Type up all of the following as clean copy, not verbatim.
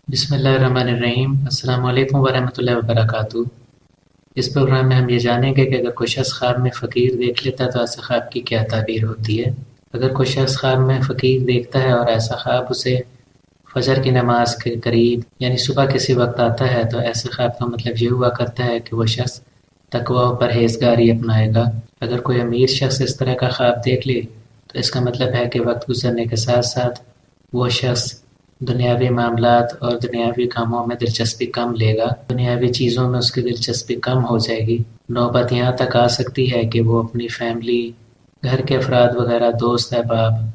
بسم اللہ الرحمن الرحیم۔ السلام علیکم ورحمۃ اللہ وبرکاتہ۔ اس پروگرام میں ہم یہ جانیں گے کہ اگر کوئی شخص خواب میں فقیر دیکھ لیتا ہے تو ایسے خواب کی کیا تعبیر ہوتی ہے۔ اگر کوئی شخص خواب میں فقیر دیکھتا ہے اور ایسا خواب اسے فجر کی نماز کے قریب یعنی صبح کسی وقت آتا ہے تو ایسے خواب کا مطلب یہ ہوا کرتا ہے کہ وہ شخص تقوی و پرہیزگاری اپنائے گا۔ اگر کوئی امیر شخص اس طرح کا خواب دیکھ لے تو اس کا مطلب ہے کہ وقت گزرنے کے ساتھ ساتھ وہ شخص دنیاوی معاملات اور دنیاوی کاموں میں دلچسپی کم لے گا، دنیاوی چیزوں میں اس کی دلچسپی کم ہو جائے گی۔ نوبت یہاں تک آ سکتی ہے کہ وہ اپنی فیملی، گھر کے افراد وغیرہ، دوست احباب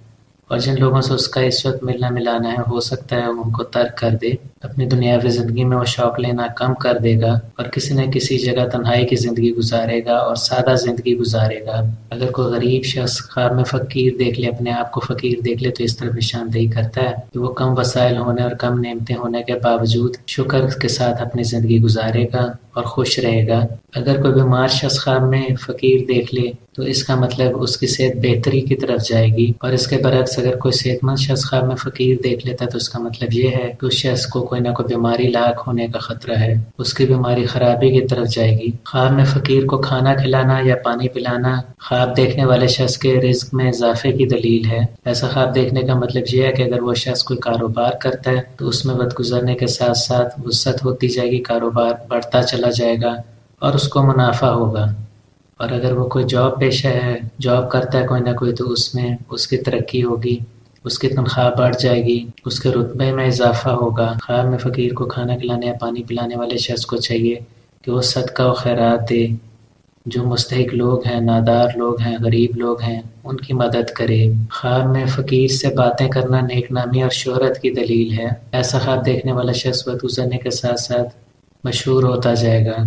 اور جن لوگوں سے اس کا اس وقت ملنا ملانا ہے ہو سکتا ہے ان کو ترک کر دے۔ اپنی دنیاوی زندگی میں وہ شوق لینا کم کر دے گا اور کسی نہ کسی جگہ تنہائی کی زندگی گزارے گا اور سادہ زندگی گزارے گا۔ اگر کوئی غریب شخص خواب میں فقیر دیکھ لے، اپنے آپ کو فقیر دیکھ لے تو اس طرح نشاندہی کرتا ہے کہ وہ کم وسائل ہونے اور کم نعمتیں ہونے کے باوجود شکر کے ساتھ اپنی زندگی گزارے گا اور خوش رہے گا۔ اگر کوئی بیمار شخص خواب میں فقیر دیکھ لے تو اس کا مطلب اس کی صحت بہتری کی طرف جائے گی، اور اس کے برعکس اگر کوئی صحت مند شخص خواب میں فقیر دیکھ لیتا ہے تو اس کا مطلب یہ ہے کہ اس شخص کو کوئی نہ کوئی بیماری لاحق ہونے کا خطرہ ہے، اس کی بیماری خرابی کی طرف جائے گی۔ خواب میں فقیر کو کھانا کھلانا یا پانی پلانا خواب دیکھنے والے شخص کے رزق میں اضافے کی دلیل ہے۔ ایسا خواب دیکھنے کا مطلب یہ ہے کہ اگر وہ شخص کوئی کاروبار کرتا ہے تو اس میں وقت گزرنے کے ساتھ ساتھ وسعت ہوتی جائے گی، کاروبار بڑھتا چلا جائے گا اور اس کو منافع ہوگا۔ اور اگر وہ کوئی جاب پیشہ ہے، جاب کرتا ہے کوئی نہ کوئی، تو اس میں اس کی ترقی ہوگی، اس کی تنخواہ بڑھ جائے گی، اس کے رتبے میں اضافہ ہوگا۔ خواب میں فقیر کو کھانا کھلانے یا پانی پلانے والے شخص کو چاہیے کہ وہ صدقہ و خیرات دے، جو مستحق لوگ ہیں، نادار لوگ ہیں، غریب لوگ ہیں، ان کی مدد کرے۔ خواب میں فقیر سے باتیں کرنا نیک نامی اور شہرت کی دلیل ہے۔ ایسا خواب دیکھنے والا شخص وقت گزرنے کے ساتھ ساتھ مشہور ہوتا جائے گا،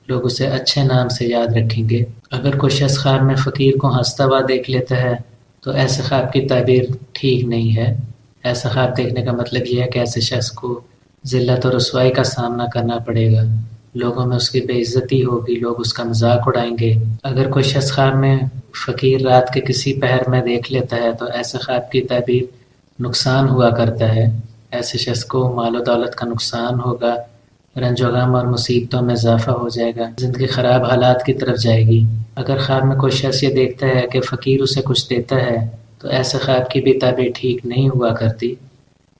لوگ اسے اچھے نام سے یاد رکھیں گے۔ اگر کوئی شخص خواب میں فقیر کو ہنستا ہوا دیکھ لیتا ہے تو ایسے خواب کی تعبیر ٹھیک نہیں ہے۔ ایسا خواب دیکھنے کا مطلب یہ ہے کہ ایسے شخص کو ذلت اور رسوائی کا سامنا کرنا پڑے گا، لوگوں میں اس کی بے عزتی ہوگی، لوگ اس کا مذاق اڑائیں گے۔ اگر کوئی شخص خواب میں فقیر رات کے کسی پہر میں دیکھ لیتا ہے تو ایسے خواب کی تعبیر نقصان ہوا کرتا ہے۔ ایسے شخص کو مال و دولت کا نقصان ہوگا، رنج و غم اور مصیبتوں میں اضافہ ہو جائے گا، زندگی خراب حالات کی طرف جائے گی۔ اگر خواب میں کوئی شخص یہ دیکھتا ہے کہ فقیر اسے کچھ دیتا ہے تو ایسے خواب کی بھی تعبیر ٹھیک نہیں ہوا کرتی۔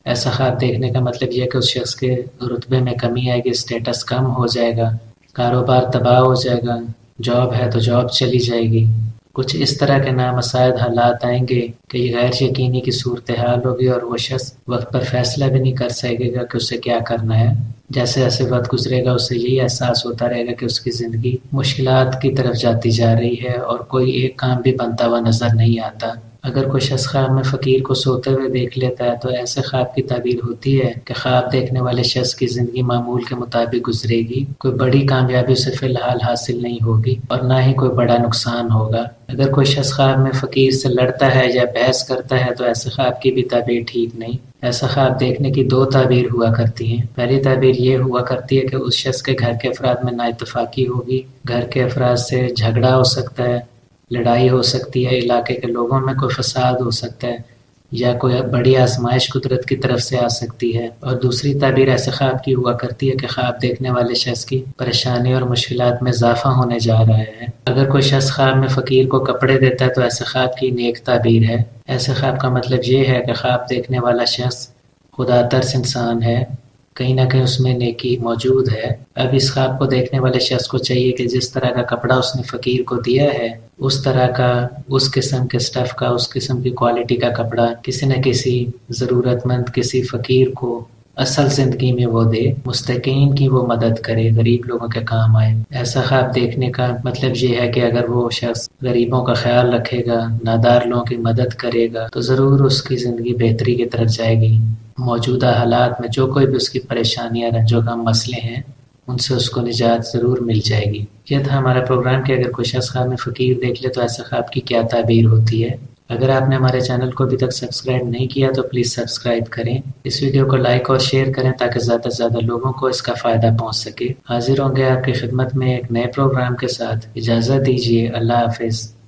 ایسا خواب دیکھنے کا مطلب یہ ہے کہ اس شخص کے رتبے میں کمی آئے گی، اسٹیٹس کم ہو جائے گا، کاروبار تباہ ہو جائے گا، جاب ہے تو جاب چلی جائے گی، کچھ اس طرح کے نامساعد حالات آئیں گے کہ یہ غیر یقینی کی صورتحال ہوگی اور وہ شخص وقت پر فیصلہ بھی نہیں کر سکے گا کہ اسے کیا کرنا ہے۔ جیسے جیسے وقت گزرے گا اسے یہی احساس ہوتا رہے گا کہ اس کی زندگی مشکلات کی طرف جاتی جا رہی ہے اور کوئی ایک کام بھی بنتا ہوا نظر نہیں آتا۔ اگر کوئی شخص خواب میں فقیر کو سوتے ہوئے دیکھ لیتا ہے تو ایسے خواب کی تعبیر ہوتی ہے کہ خواب دیکھنے والے شخص کی زندگی معمول کے مطابق گزرے گی، کوئی بڑی کامیابی اسے فی الحال حاصل نہیں ہوگی اور نہ ہی کوئی بڑا نقصان ہوگا۔ اگر کوئی شخص خواب میں فقیر سے لڑتا ہے یا بحث کرتا ہے تو ایسے خواب کی بھی تعبیر ٹھیک نہیں۔ ایسا خواب دیکھنے کی دو تعبیر ہوا کرتی ہیں۔ پہلی تعبیر یہ ہوا کرتی ہے کہ اس شخص کے گھر کے افراد میں نا اتفاقی ہوگی، گھر کے افراد سے جھگڑا ہو سکتا ہے، لڑائی ہو سکتی ہے، علاقے کے لوگوں میں کوئی فساد ہو سکتا ہے یا کوئی بڑی آزمائش قدرت کی طرف سے آ سکتی ہے۔ اور دوسری تعبیر ایسے خواب کی ہوا کرتی ہے کہ خواب دیکھنے والے شخص کی پریشانی اور مشکلات میں اضافہ ہونے جا رہا ہے۔ اگر کوئی شخص خواب میں فقیر کو کپڑے دیتا ہے تو ایسے خواب کی نیک تعبیر ہے۔ ایسے خواب کا مطلب یہ ہے کہ خواب دیکھنے والا شخص خدا ترس انسان ہے، کہیں نہ کہیں اس میں نیکی موجود ہے۔ اب اس خواب کو دیکھنے والے شخص کو چاہیے کہ جس طرح کا کپڑا اس نے فقیر کو دیا ہے اس طرح کا، اس قسم کے سٹف کا، اس قسم کی کوالٹی کا کپڑا کسی نہ کسی ضرورت مند، کسی فقیر کو اصل زندگی میں وہ دے، مستحقین کی وہ مدد کرے، غریب لوگوں کے کام آئے۔ ایسا خواب دیکھنے کا مطلب یہ ہے کہ اگر وہ شخص غریبوں کا خیال رکھے گا، نادار لوگوں کی مدد کرے گا تو ضرور اس کی زندگی بہتری کی طرف جائے گی۔ موجودہ حالات میں جو کوئی بھی اس کی پریشانیاں، رنج و غم، مسئلے ہیں، ان سے اس کو نجات ضرور مل جائے گی۔ یہ تھا ہمارا پروگرام کہ اگر کوئی شخص خواب میں فقیر دیکھ لے تو ایسے خواب کی کیا تعبیر ہوتی ہے۔ اگر آپ نے ہمارے چینل کو ابھی تک سبسکرائب نہیں کیا تو پلیز سبسکرائب کریں، اس ویڈیو کو لائک اور شیئر کریں تاکہ زیادہ سے زیادہ لوگوں کو اس کا فائدہ پہنچ سکے۔ حاضر ہوں گے آپ کی خدمت میں ایک نئے پروگرام کے ساتھ۔ اجازت دیجیے، اللہ حافظ۔